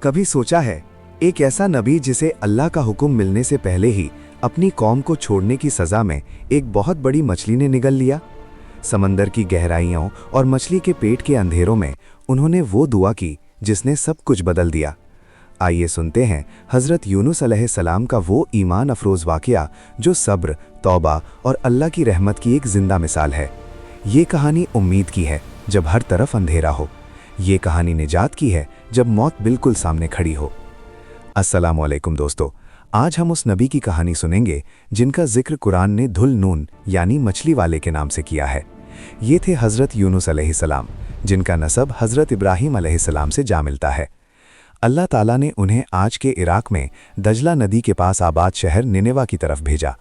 कभी सोचा है एक ऐसा नबी जिसे अल्लाह का हुक्म मिलने से पहले ही अपनी कौम को छोड़ने की सज़ा में एक बहुत बड़ी मछली ने निगल लिया। समंदर की गहराइयों और मछली के पेट के अंधेरों में उन्होंने वो दुआ की जिसने सब कुछ बदल दिया। आइए सुनते हैं हज़रत यूनुस अलैहिस्सलाम का वो ईमान अफरोज़ वाक़या जो सब्र, तौबा और अल्लाह की रहमत की एक ज़िंदा मिसाल है। ये कहानी उम्मीद की है जब हर तरफ अंधेरा हो। ये कहानी निजात की है जब मौत बिल्कुल सामने खड़ी हो। अस्सलाम वालेकुम दोस्तों, आज हम उस नबी की कहानी सुनेंगे जिनका जिक्र कुरान ने धुल नून यानी मछली वाले के नाम से किया है। ये थे हज़रत यूनुस अलैहिस्सलाम, जिनका नसब हज़रत इब्राहीम अलैहिस्सलाम से जा मिलता है। अल्लाह ताला ने उन्हें आज के इराक में दजला नदी के पास आबाद शहर निनेवा की तरफ भेजा।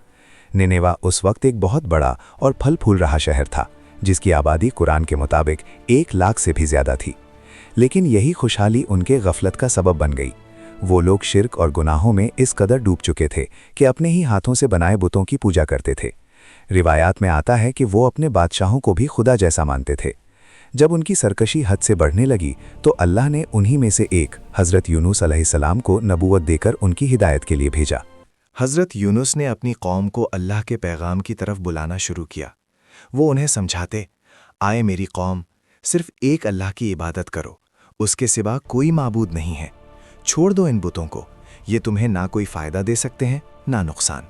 निनेवा उस वक्त एक बहुत बड़ा और फल फूल रहा शहर था, जिसकी आबादी कुरान के मुताबिक 1 लाख से भी ज़्यादा थी। लेकिन यही खुशहाली उनके गफलत का सबब बन गई। वो लोग शिर्क और गुनाहों में इस कदर डूब चुके थे कि अपने ही हाथों से बनाए बुतों की पूजा करते थे। रिवायात में आता है कि वो अपने बादशाहों को भी खुदा जैसा मानते थे। जब उनकी सरकशी हद से बढ़ने लगी तो अल्लाह ने उन्हीं में से एक हज़रत यूनुस अलैहिस्सलाम को नबूवत देकर उनकी हिदायत के लिए भेजा। हज़रत यूनुस ने अपनी कौम को अल्लाह के पैगाम की तरफ बुलाना शुरू किया। वो उन्हें समझाते, आए मेरी कौम, सिर्फ एक अल्लाह की इबादत करो, उसके सिवा कोई माबूद नहीं है। छोड़ दो इन बुतों को, ये तुम्हें ना कोई फ़ायदा दे सकते हैं ना नुकसान।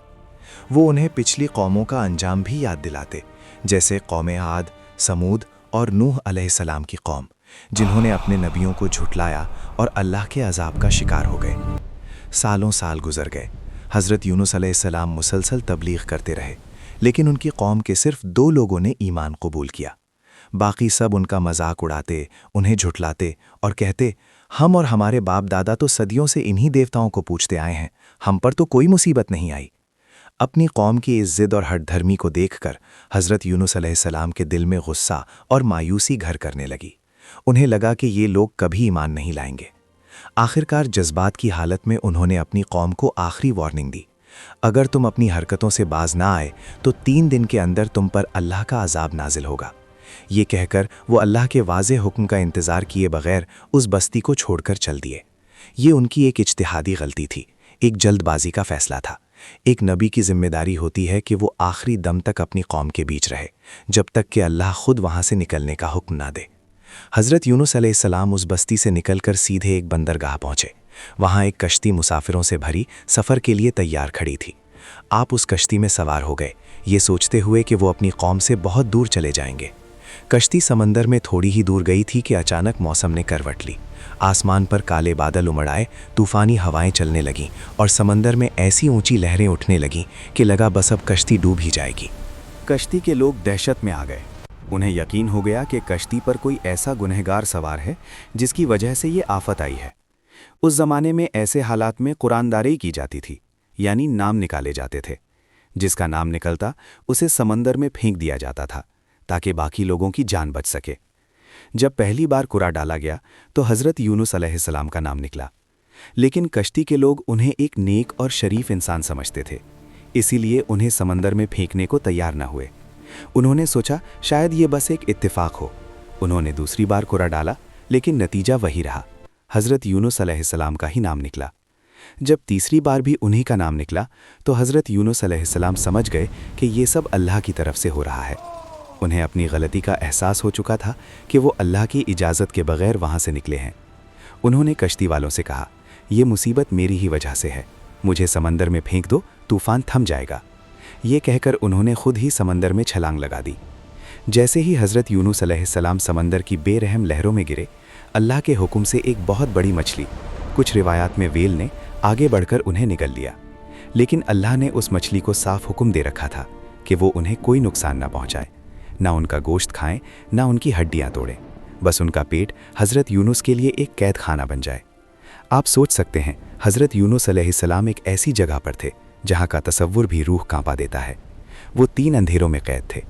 वो उन्हें पिछली कौमों का अंजाम भी याद दिलाते, जैसे कौम आद, समूद और नूह अलैहिस्सलाम की कौम, जिन्होंने अपने नबियों को झुटलाया और अल्लाह के अजाब का शिकार हो गए। सालों साल गुजर गए। हज़रत यूनुस अलैहिस्सलाम मुसलसल तबलीग करते रहे, लेकिन उनकी कौम के सिर्फ 2 लोगों ने ईमान कबूल किया। बाकी सब उनका मजाक उड़ाते, उन्हें झुटलाते और कहते, हम और हमारे बाप दादा तो सदियों से इन्हीं देवताओं को पूछते आए हैं, हम पर तो कोई मुसीबत नहीं आई। अपनी कौम की इस ज़िद और हठधर्मी को देखकर हज़रत यूनुस अलैहिस्सलाम के दिल में गुस्सा और मायूसी घर करने लगी। उन्हें लगा कि ये लोग कभी ईमान नहीं लाएंगे। आखिरकार जज्बात की हालत में उन्होंने अपनी कौम को आखिरी वार्निंग दी, अगर तुम अपनी हरकतों से बाज ना आए तो 3 दिन के अंदर तुम पर अल्लाह का अजाब नाजिल होगा। ये कहकर वो अल्लाह के वाज़े हुक्म का इंतज़ार किए बगैर उस बस्ती को छोड़कर चल दिए। ये उनकी एक इज्तिहादी गलती थी, एक जल्दबाजी का फ़ैसला था। एक नबी की जिम्मेदारी होती है कि वो आखिरी दम तक अपनी कौम के बीच रहे, जब तक कि अल्लाह खुद वहाँ से निकलने का हुक्म ना दे। हज़रत यूनुस अलैहिस्सलाम उस बस्ती से निकलकर सीधे एक बंदरगाह पहुँचे। वहाँ एक कश्ती मुसाफिरों से भरी सफ़र के लिए तैयार खड़ी थी। आप उस कश्ती में सवार हो गए, ये सोचते हुए कि वो अपनी कौम से बहुत दूर चले जाएंगे। कश्ती समंदर में थोड़ी ही दूर गई थी कि अचानक मौसम ने करवट ली। आसमान पर काले बादल उमड़ आए, तूफ़ानी हवाएं चलने लगीं और समंदर में ऐसी ऊंची लहरें उठने लगीं कि लगा बस अब कश्ती डूब ही जाएगी। कश्ती के लोग दहशत में आ गए। उन्हें यकीन हो गया कि कश्ती पर कोई ऐसा गुनहगार सवार है जिसकी वजह से ये आफत आई है। उस ज़माने में ऐसे हालात में कुरानदारी की जाती थी, यानी नाम निकाले जाते थे। जिसका नाम निकलता उसे समंदर में फेंक दिया जाता था ताकि बाकी लोगों की जान बच सके। जब पहली बार कुरा डाला गया तो हज़रत यूनुस अलैहिस्सलाम का नाम निकला, लेकिन कश्ती के लोग उन्हें एक नेक और शरीफ इंसान समझते थे, इसीलिए उन्हें समंदर में फेंकने को तैयार न हुए। उन्होंने सोचा शायद ये बस एक इत्तेफाक हो। उन्होंने दूसरी बार कुरा डाला, लेकिन नतीजा वही रहा, हज़रत यूनुस अलैहिस्सलाम का ही नाम निकला। जब तीसरी बार भी उन्हीं का नाम निकला तो हज़रत यूनुस अलैहिस्सलाम समझ गए कि ये सब अल्लाह की तरफ से हो रहा है। उन्हें अपनी गलती का एहसास हो चुका था कि वो अल्लाह की इजाज़त के बगैर वहाँ से निकले हैं। उन्होंने कश्ती वालों से कहा, ये मुसीबत मेरी ही वजह से है, मुझे समंदर में फेंक दो, तूफ़ान थम जाएगा। ये कहकर उन्होंने खुद ही समंदर में छलांग लगा दी। जैसे ही हज़रत यूनुस अलैहिस्सलाम समंदर की बेरहम लहरों में गिरे, अल्लाह के हुक्म से एक बहुत बड़ी मछली, कुछ रिवायात में वेल, ने आगे बढ़कर उन्हें निगल लिया। लेकिन अल्लाह ने उस मछली को साफ हुक्म दे रखा था कि वो उन्हें कोई नुकसान ना पहुँचाए, ना उनका गोश्त खाएं, ना उनकी हड्डियाँ तोड़ें, बस उनका पेट हज़रत यूनुस के लिए एक कैद खाना बन जाए। आप सोच सकते हैं हज़रत यूनुस अलैहिस्सलाम एक ऐसी जगह पर थे जहाँ का तसव्वुर भी रूह कांपा देता है। वो 3 अंधेरों में कैद थे,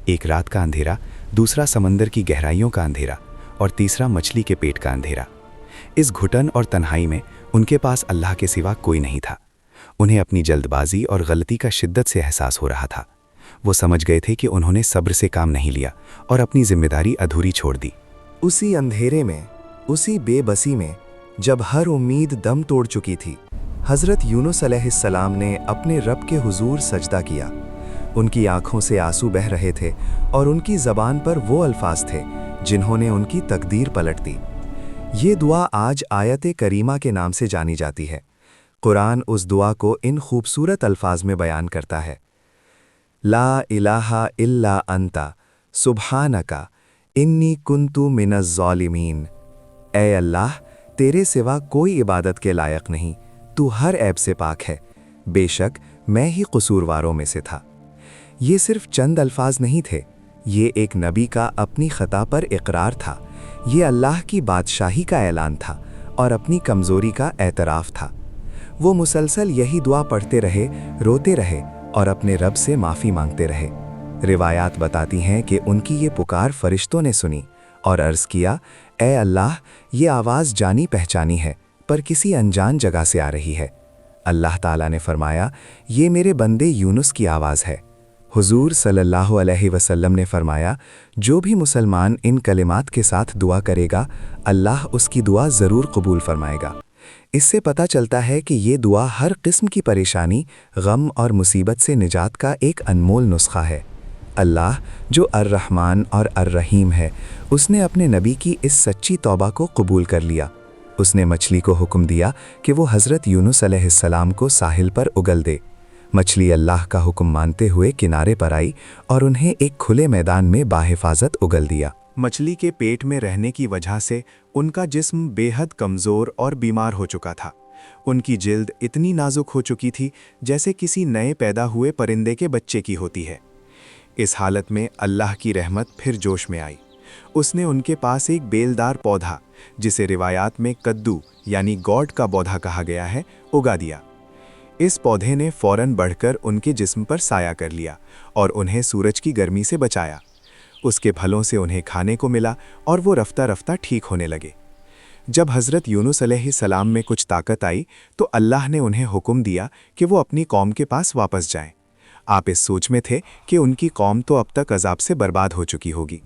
एक रात का अंधेरा, दूसरा समंदर की गहराइयों का अंधेरा और तीसरा मछली के पेट का अंधेरा। इस घुटन और तन्हाई में उनके पास अल्लाह के सिवा कोई नहीं था। उन्हें अपनी जल्दबाजी और गलती का शिद्दत से एहसास हो रहा था। वो समझ गए थे कि उन्होंने सब्र से काम नहीं लिया और अपनी जिम्मेदारी अधूरी छोड़ दी। उसी अंधेरे में, उसी बेबसी में जब हर उम्मीद दम तोड़ चुकी थी, हज़रत यूनुस अलैहिस्सलाम ने अपने रब के हुजूर सजदा किया। उनकी आंखों से आंसू बह रहे थे और उनकी ज़बान पर वो अल्फाज थे जिन्होंने उनकी तकदीर पलट दी। ये दुआ आज आयत करीमा के नाम से जानी जाती है। कुरान उस दुआ को इन खूबसूरत अल्फाज में बयान करता है, ला इलाहा इल्ला अंता सुब्हानका इन्नी कुन्तु मिनज़ ज़ालिमीन। ऐ अल्लाह, तेरे सिवा कोई इबादत के लायक नहीं, तू हर ऐब से पाक है, बेशक मैं ही कसूरवारों में से था। ये सिर्फ चंद अल्फाज नहीं थे, ये एक नबी का अपनी ख़ता पर इकरार था। ये अल्लाह की बादशाही का ऐलान था और अपनी कमज़ोरी का एतराफ़ था। वो मुसलसल यही दुआ पढ़ते रहे, रोते रहे और अपने रब से माफ़ी मांगते रहे। रिवायात बताती हैं कि उनकी ये पुकार फरिश्तों ने सुनी और अर्ज़ किया, ए अल्लाह, ये आवाज़ जानी पहचानी है पर किसी अनजान जगह से आ रही है। अल्लाह ताला ने फरमाया, ये मेरे बंदे यूनुस की आवाज़ है। हुजूर सल्लल्लाहु अलैहि वसल्लम ने फरमाया, जो भी मुसलमान इन कलिमात के साथ दुआ करेगा, अल्लाह उसकी दुआ ज़रूर कबूल फरमाएगा। इससे पता चलता है कि ये दुआ हर किस्म की परेशानी, गम और मुसीबत से निजात का एक अनमोल नुस्खा है। अल्लाह जो अर्रहमान और अर्रहीम है, उसने अपने नबी की इस सच्ची तौबा को कबूल कर लिया। उसने मछली को हुक्म दिया कि वो हज़रत यूनुस अलैहिस्सलाम को साहिल पर उगल दे। मछली अल्लाह का हुक्म मानते हुए किनारे पर आई और उन्हें एक खुले मैदान में बाहिफाजत उगल दिया। मछली के पेट में रहने की वजह से उनका जिस्म बेहद कमज़ोर और बीमार हो चुका था। उनकी जिल्द इतनी नाजुक हो चुकी थी जैसे किसी नए पैदा हुए परिंदे के बच्चे की होती है। इस हालत में अल्लाह की रहमत फिर जोश में आई। उसने उनके पास एक बेलदार पौधा, जिसे रिवायात में कद्दू यानी गॉड का पौधा कहा गया है, उगा दिया। इस पौधे ने फौरन बढ़कर उनके जिस्म पर साया कर लिया और उन्हें सूरज की गर्मी से बचाया। उसके फलों से उन्हें खाने को मिला और वो रफ्ता रफ्ता ठीक होने लगे। जब हज़रत यूनुस अलैहिस्सलाम में कुछ ताकत आई तो अल्लाह ने उन्हें हुक्म दिया कि वो अपनी कौम के पास वापस जाएं। आप इस सोच में थे कि उनकी कौम तो अब तक अजाब से बर्बाद हो चुकी होगी,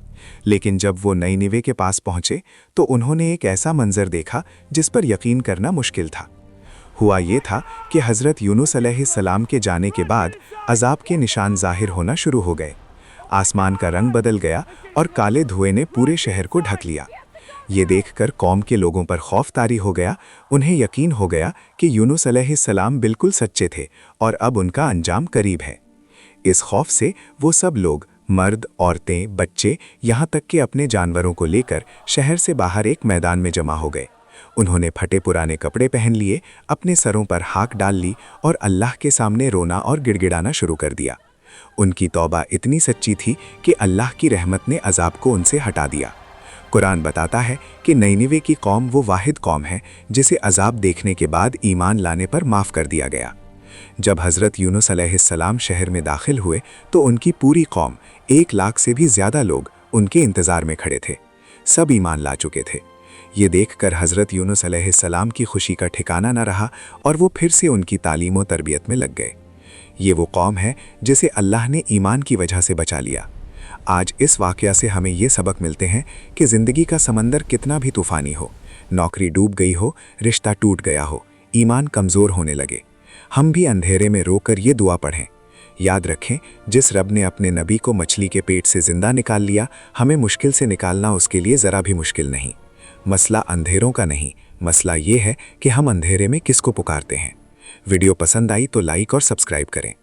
लेकिन जब वो नईनिवे के पास पहुंचे तो उन्होंने एक ऐसा मंजर देखा जिस पर यकीन करना मुश्किल था। हुआ ये था कि हज़रत यूनुस अलैहिस्सलाम के जाने के बाद अजाब के निशान ज़ाहिर होना शुरू हो गए। आसमान का रंग बदल गया और काले धुएं ने पूरे शहर को ढक लिया। ये देखकर कौम के लोगों पर खौफ तारी हो गया। उन्हें यकीन हो गया कि यूनुस अलैहिस्सलाम बिल्कुल सच्चे थे और अब उनका अंजाम करीब है। इस खौफ से वो सब लोग, मर्द, औरतें, बच्चे, यहाँ तक कि अपने जानवरों को लेकर शहर से बाहर एक मैदान में जमा हो गए। उन्होंने फटे पुराने कपड़े पहन लिए, अपने सरों पर हाक डाल ली और अल्लाह के सामने रोना और गिड़गिड़ाना शुरू कर दिया। उनकी तौबा इतनी सच्ची थी कि अल्लाह की रहमत ने अजाब को उनसे हटा दिया। कुरान बताता है कि नईनिवे की कौम वो वाहिद कौम है जिसे अजाब देखने के बाद ईमान लाने पर माफ़ कर दिया गया। जब हज़रत यूनुस अलैहिस्सलाम शहर में दाखिल हुए तो उनकी पूरी कौम, 1 लाख से भी ज़्यादा लोग उनके इंतज़ार में खड़े थे। सब ईमान ला चुके थे। ये देखकर हज़रत यूनुस अलैहिस्सलाम की खुशी का ठिकाना न रहा और वो फिर से उनकी तालीम और तरबियत में लग गए। ये वो कौम है जिसे अल्लाह ने ईमान की वजह से बचा लिया। आज इस वाक़या से हमें ये सबक मिलते हैं कि ज़िंदगी का समंदर कितना भी तूफ़ानी हो, नौकरी डूब गई हो, रिश्ता टूट गया हो, ईमान कमज़ोर होने लगे, हम भी अंधेरे में रोकर ये दुआ पढ़ें। याद रखें, जिस रब ने अपने नबी को मछली के पेट से ज़िंदा निकाल लिया, हमें मुश्किल से निकालना उसके लिए ज़रा भी मुश्किल नहीं। मसला अंधेरों का नहीं, मसला ये है कि हम अंधेरे में किसको पुकारते हैं। वीडियो पसंद आई तो लाइक और सब्सक्राइब करें।